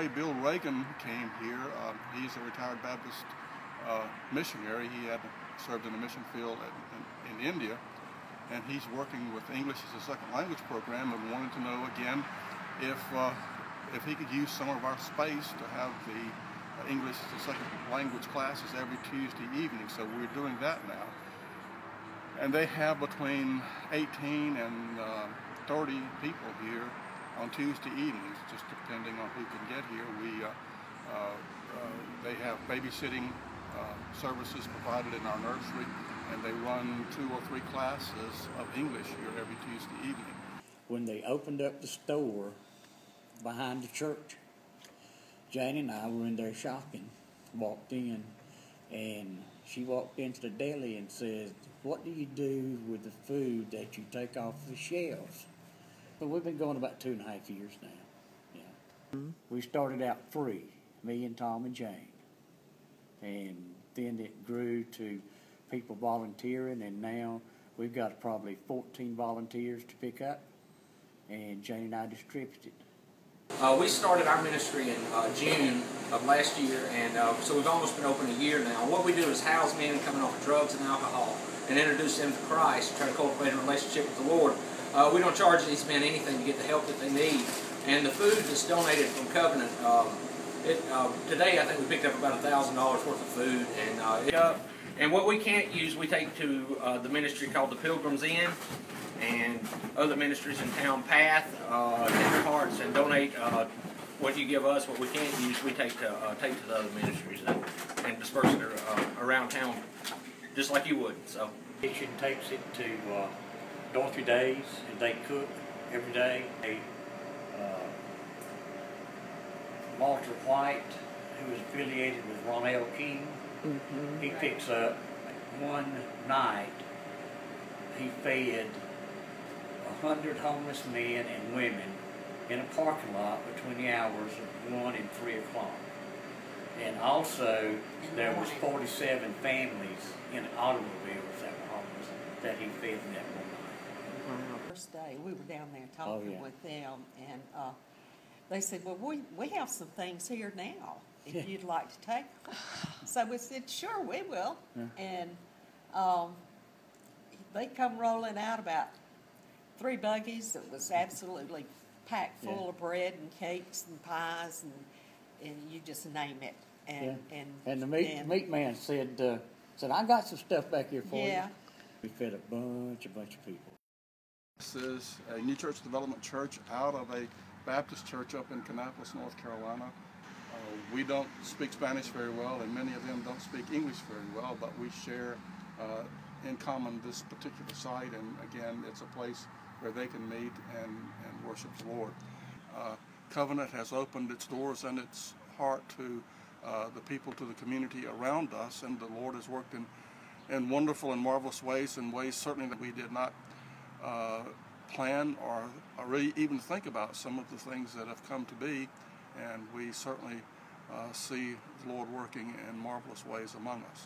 Bill Reagan came here. He's a retired Baptist missionary. He had served in the mission field in India, and he's working with English as a second language program and wanted to know again if he could use some of our space to have the English as a second language classes every Tuesday evening. So we're doing that now. And they have between 18 and 30 people here on Tuesday evenings, just depending on who can get here. They have babysitting services provided in our nursery, and they run 2 or 3 classes of English here every Tuesday evening. When they opened up the store behind the church, Jane and I were in there shopping, walked in, and she walked into the deli and said, "What do you do with the food that you take off the shelves?" But we've been going about 2.5 years now. Yeah. Mm-hmm. We started out free, me and Tom and Jane. And then it grew to people volunteering, and now we've got probably 14 volunteers to pick up, and Jane and I distribute it. We started our ministry in June of last year, and so we've almost been open a year now. What we do is house men coming off of drugs and alcohol and introduce them to Christ, try to cultivate a relationship with the Lord. We don't charge these men anything to get the help that they need. And the food that's donated from Covenant, today I think we picked up about $1,000 worth of food. And what we can't use, we take to the ministry called the Pilgrim's Inn, and other ministries in town, Path, Tender Hearts, and donate what you give us. What we can't use, we take to the other ministries and disperse it around town, just like you would. So, Kitchen takes it to Dorothy Days, and they cook every day. Walter White, who is affiliated with Ronell King, he picks up. One night, he fed 100 homeless men and women in a parking lot between the hours of 1 and 3 o'clock. And also, there was 47 families in automobiles that were homeless that he fed in that one night. First day, we were down there talking with them, and they said, "Well, we have some things here now, if you'd like to take them." So we said, "Sure, we will." Yeah. And they come rolling out about 3 buggies that was absolutely packed full of bread and cakes and pies and you just name it. And the meat man said, "I got some stuff back here for you." We fed a bunch of people. This is a New Church Development Church out of a Baptist church up in Kannapolis, North Carolina. We don't speak Spanish very well, and many of them don't speak English very well, but we share in common this particular site, and again, it's a place where they can meet and worship the Lord. Covenant has opened its doors and its heart to the people, to the community around us, and the Lord has worked in wonderful and marvelous ways, in ways certainly that we did not plan or really even think about, some of the things that have come to be, and we certainly see the Lord working in marvelous ways among us.